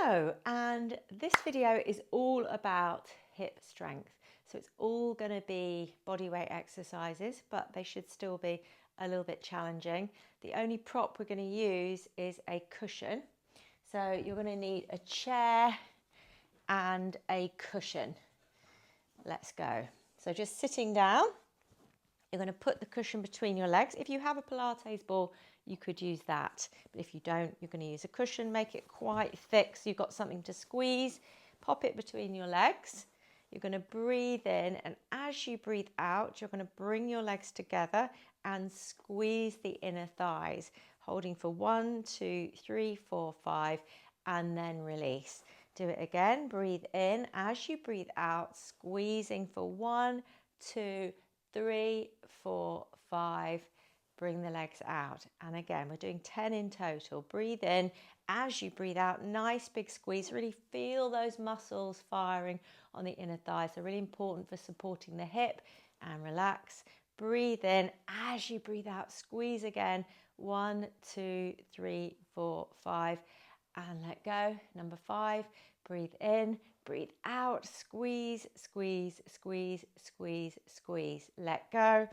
Hello, and this video is all about hip strength. So it's all going to be body weight exercises, but they should still be a little bit challenging. The only prop we're going to use is a cushion. So you're going to need a chair and a cushion. Let's go. So just sitting down, you're going to put the cushion between your legs. If you have a Pilates ball, you could use that. But if you don't, you're going to use a cushion. Make it quite thick so you've got something to squeeze. Pop it between your legs. You're going to breathe in, and as you breathe out, you're going to bring your legs together and squeeze the inner thighs, holding for 1, 2, 3, 4, 5, and then release. Do it again. Breathe in. As you breathe out, squeezing for 1, 2, 3, 4, 5. Bring the legs out. And again, we're doing 10 in total. Breathe in. As you breathe out, nice big squeeze. Really feel those muscles firing on the inner thighs. They're really important for supporting the hip, and relax. Breathe in. As you breathe out, squeeze again. 1, 2, 3, 4, 5. And let go. Number 5. Breathe in. Breathe out. Squeeze, squeeze, squeeze, squeeze, squeeze. Let go.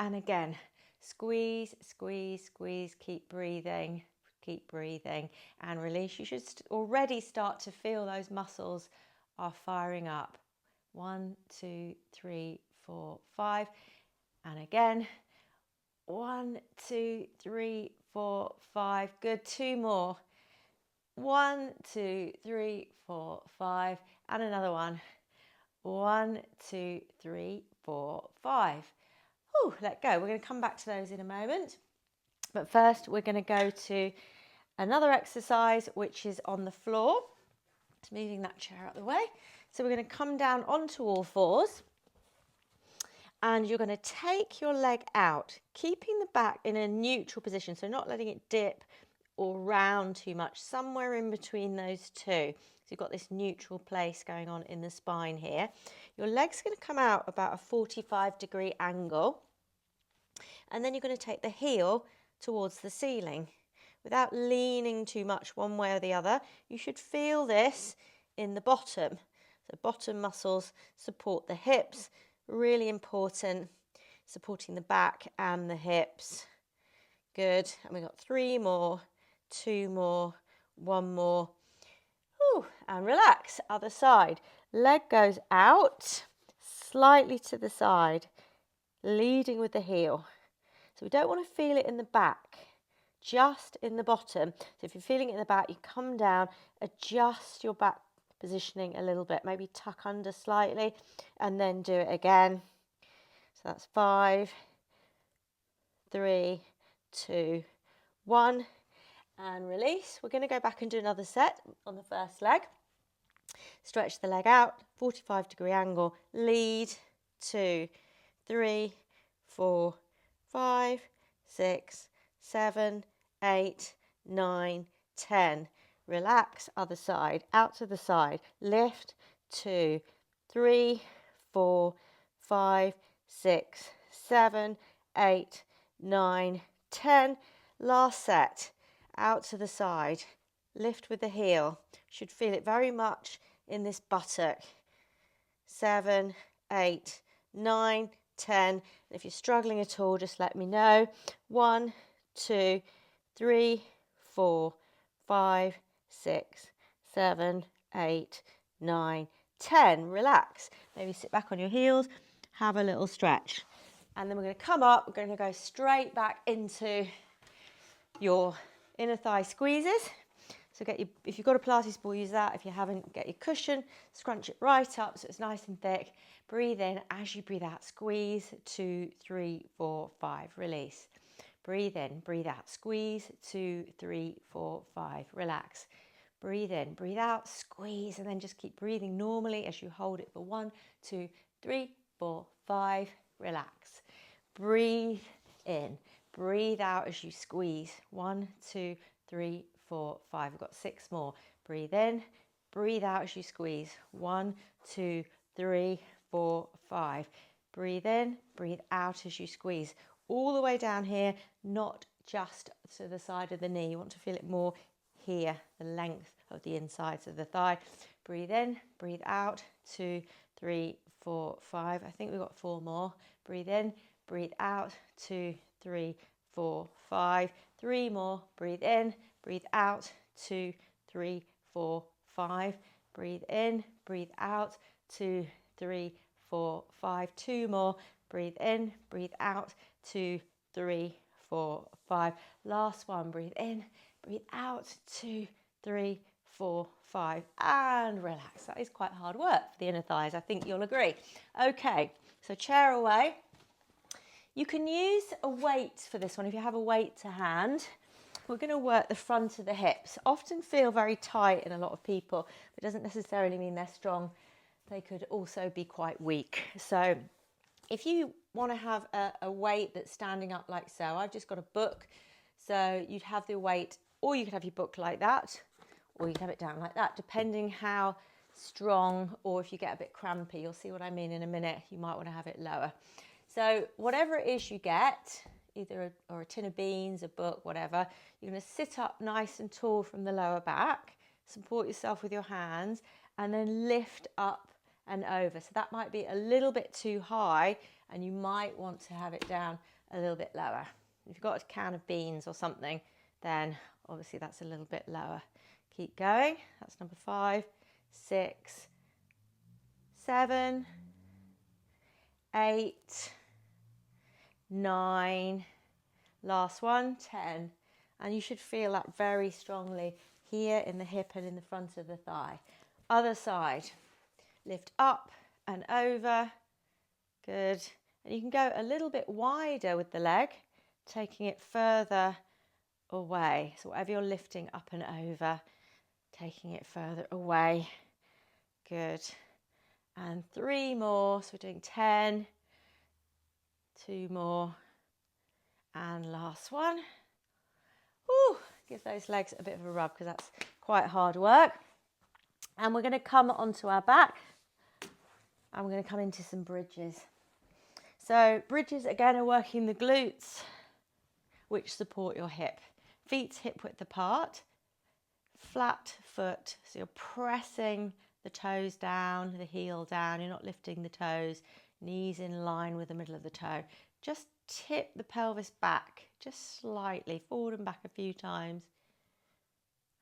And again, squeeze, squeeze, squeeze. Keep breathing. Keep breathing and release. You should already start to feel those muscles are firing up. 1, 2, 3, 4, 5. And again, 1, 2, 3, 4, 5. Good. 2 more. 1, 2, 3, 4, 5. And another one. 1, 2, 3, 4, 5. Ooh, let go. We're going to come back to those in a moment. But first, we're going to go to another exercise, which is on the floor. Just moving that chair out of the way. So we're going to come down onto all fours. And you're going to take your leg out, keeping the back in a neutral position. So not letting it dip or round too much, somewhere in between those two. So you've got this neutral place going on in the spine here. Your leg's going to come out about a 45-degree angle. And then you're going to take the heel towards the ceiling without leaning too much one way or the other. You should feel this in the bottom. So bottom muscles support the hips, really important, supporting the back and the hips. Good. And we've got 3 more, 2 more, 1 more. Ooh, and relax. Other side. Leg goes out, slightly to the side, leading with the heel. So we don't want to feel it in the back, just in the bottom. So if you're feeling it in the back, you come down, adjust your back positioning a little bit, maybe tuck under slightly, and then do it again. So that's 5, 3, 2, 1, and release. We're going to go back and do another set on the first leg. Stretch the leg out, 45-degree angle, lead, 2, 3, 4, 5, 6, 7, 8, 9, 10. Relax, other side, out to the side, lift, 2, 3, 4, 5, 6, 7, 8, 9, 10. Last set, out to the side, lift with the heel. Should feel it very much in this buttock. 7, 8, 9, 10. If you're struggling at all, just let me know. 1, 2, 3, 4, 5, 6, 7, 8, 9, 10. Relax. Maybe sit back on your heels, have a little stretch. And then we're going to come up, we're going to go straight back into your inner thigh squeezes. So if you've got a Pilates ball, use that. If you haven't, get your cushion, scrunch it right up so it's nice and thick. Breathe in. As you breathe out, squeeze, 2, 3, 4, 5, release. Breathe in, breathe out, squeeze, 2, 3, 4, 5, relax. Breathe in, breathe out, squeeze, and then just keep breathing normally as you hold it for 1, 2, 3, 4, 5, relax. Breathe in, breathe out as you squeeze, 1, 2, 3, 4, 5. We've got 6 more. Breathe in, breathe out as you squeeze, 1, 2, 3, 4, 5. Breathe in, breathe out as you squeeze. All the way down here, not just to the side of the knee. You want to feel it more here, the length of the insides of the thigh. Breathe in, breathe out, 2, 3, 4, 5. I think we've got 4 more. Breathe in, breathe out, 2, 3, 4, 5. 3 more. Breathe in, breathe out, 2, 3, 4, 5. Breathe in, breathe out, 2, 3, 4, 5. 2 more. Breathe in, breathe out, 2, 3, 4, 5. Last one. Breathe in, breathe out, 2, 3, 4, 5, and relax. That is quite hard work for the inner thighs, I think you'll agree. Okay, so chair away. You can use a weight for this one if you have a weight to hand. We're going to work the front of the hips. Often feel very tight in a lot of people, but it doesn't necessarily mean they're strong. They could also be quite weak. So if you want to have a weight that's standing up like so, I've just got a book. So you'd have the weight, or you could have your book like that, or you can have it down like that, depending how strong, or if you get a bit crampy, you'll see what I mean in a minute, you might want to have it lower. So whatever it is you get, either a tin of beans, a book, whatever, you're going to sit up nice and tall from the lower back, support yourself with your hands, and then lift up and over. So that might be a little bit too high, and you might want to have it down a little bit lower. If you've got a can of beans or something, then obviously that's a little bit lower. Keep going. That's number 5, 6, 7, 8, 9, last one, 10. And you should feel that very strongly here in the hip and in the front of the thigh. Other side. Lift up and over. Good. And you can go a little bit wider with the leg, taking it further away. So whatever you're lifting up and over, taking it further away. Good. And 3 more. So we're doing 10. 2 more. And last one. Woo, give those legs a bit of a rub because that's quite hard work. And we're going to come onto our back and we're going to come into some bridges. So bridges again are working the glutes, which support your hip. Feet hip width apart, flat foot. So you're pressing the toes down, the heel down. You're not lifting the toes, knees in line with the middle of the toe. Just tip the pelvis back, just slightly, forward and back a few times.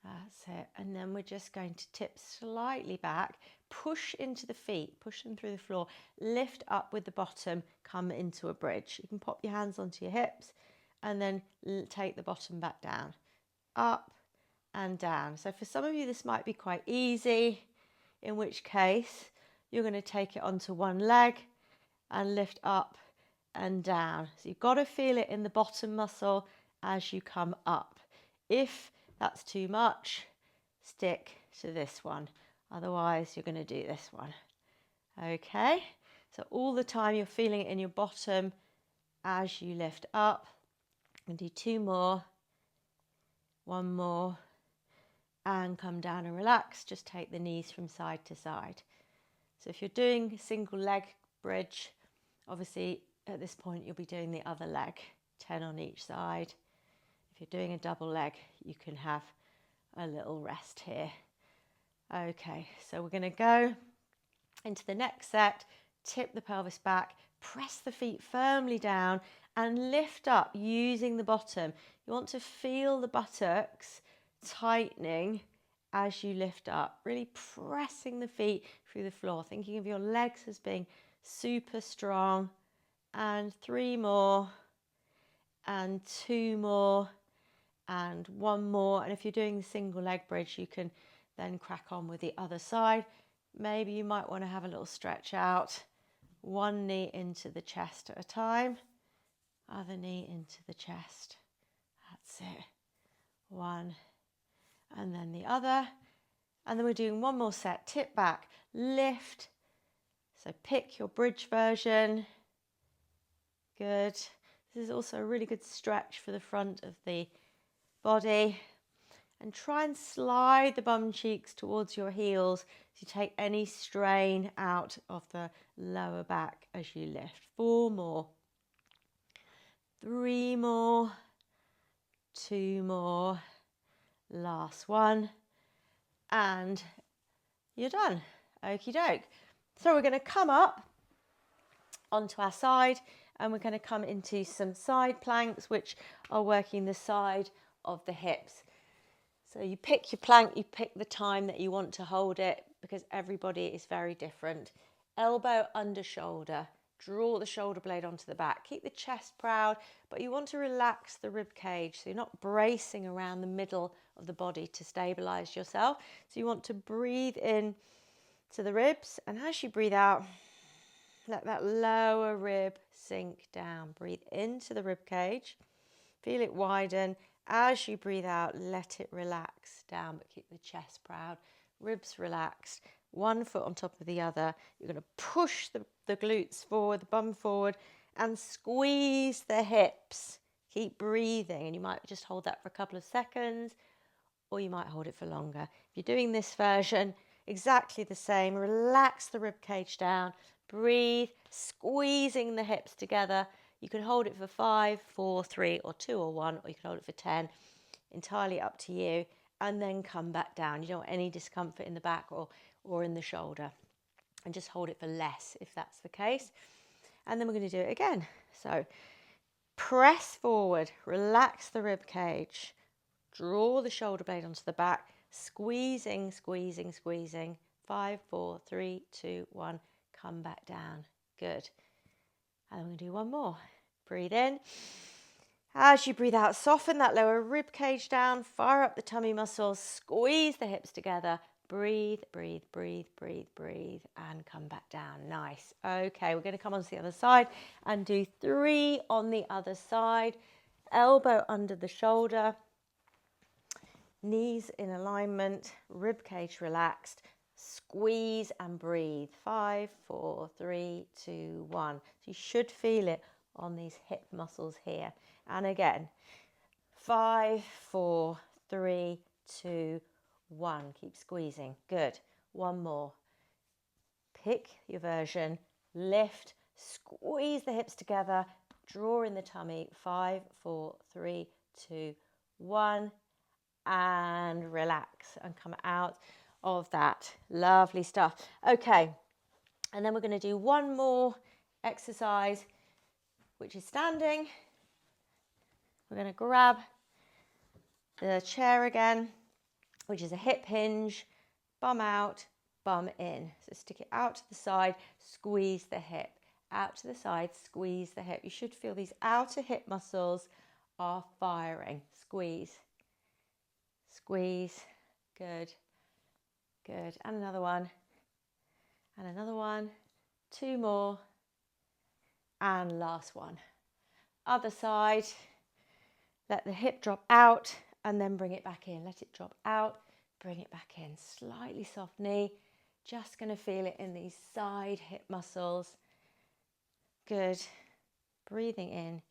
That's it. And then we're just going to tip slightly back, push into the feet, push them through the floor, lift up with the bottom, come into a bridge. You can pop your hands onto your hips and then take the bottom back down, up and down. So for some of you, this might be quite easy, in which case you're going to take it onto one leg and lift up and down. So you've got to feel it in the bottom muscle as you come up. If that's too much, stick to this one. Otherwise, you're going to do this one. Okay, so all the time you're feeling it in your bottom as you lift up. And do 2 more, 1 more, and come down and relax. Just take the knees from side to side. So if you're doing a single leg bridge, obviously at this point you'll be doing the other leg, 10 on each side. If you're doing a double leg, you can have a little rest here. Okay, so we're going to go into the next set, tip the pelvis back, press the feet firmly down and lift up using the bottom. You want to feel the buttocks tightening as you lift up, really pressing the feet through the floor, thinking of your legs as being super strong. And 3 more, and 2 more, and 1 more. And if you're doing the single leg bridge, you can then crack on with the other side. Maybe you might want to have a little stretch out. 1 knee into the chest at a time, other knee into the chest. That's it. 1, and then the other. And then we're doing 1 more set. Tip back, lift. So pick your bridge version. Good. This is also a really good stretch for the front of the body. And try and slide the bum cheeks towards your heels so you take any strain out of the lower back as you lift. 4 more. 3 more. 2 more. Last one. and you're done. Okie doke. So we're going to come up onto our side and we're going to come into some side planks, which are working the side of the hips. So you pick your plank, you pick the time that you want to hold it, because everybody is very different. Elbow under shoulder, draw the shoulder blade onto the back. Keep the chest proud, but you want to relax the rib cage, so you're not bracing around the middle of the body to stabilize yourself. So you want to breathe in to the ribs, and as you breathe out, let that lower rib sink down. Breathe into the rib cage, feel it widen. As you breathe out, let it relax down, but keep the chest proud, ribs relaxed, one foot on top of the other. You're going to push the glutes forward, the bum forward, and squeeze the hips. Keep breathing, and you might just hold that for a couple of seconds, or you might hold it for longer. If you're doing this version, exactly the same. Relax the rib cage down, breathe, squeezing the hips together. You can hold it for 5, 4, 3, or 2, or 1, or you can hold it for 10. Entirely up to you. And then come back down. You don't want any discomfort in the back or in the shoulder. And just hold it for less if that's the case. And then we're going to do it again. So press forward, relax the rib cage, draw the shoulder blade onto the back, squeezing, squeezing, squeezing. 5, 4, 3, 2, 1. Come back down. Good. And I'm going to do one more. Breathe in. As you breathe out, soften that lower rib cage down, fire up the tummy muscles, squeeze the hips together. Breathe, breathe, breathe, breathe, breathe, and come back down. Nice. Okay, we're going to come onto the other side and do 3 on the other side. Elbow under the shoulder, knees in alignment, rib cage relaxed. Squeeze and breathe. 5, 4, 3, 2, 1. So you should feel it on these hip muscles here. And again, 5, 4, 3, 2, 1. Keep squeezing. Good. One more. Pick your version. Lift. Squeeze the hips together. Draw in the tummy. 5, 4, 3, 2, 1. And relax and come out of that. Lovely stuff. Okay, and then we're going to do one more exercise, which is standing. We're going to grab the chair again, which is a hip hinge, bum out, bum in. So stick it out to the side, squeeze the hip. Out to the side, squeeze the hip. You should feel these outer hip muscles are firing. Squeeze, squeeze. Good. Good. And another one. And another one. 2 more. And last one. Other side. Let the hip drop out and then bring it back in. Let it drop out, bring it back in. Slightly soft knee. Just going to feel it in these side hip muscles. Good. Breathing in,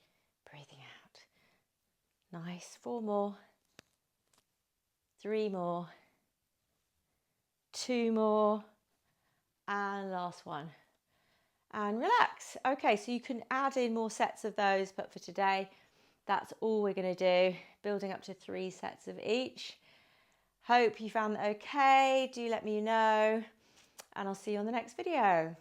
breathing out. Nice. 4 more. 3 more. 2 more. And last one. And relax. Okay, so you can add in more sets of those, but for today, that's all we're going to do, building up to 3 sets of each. Hope you found that okay. Do let me know, and I'll see you on the next video.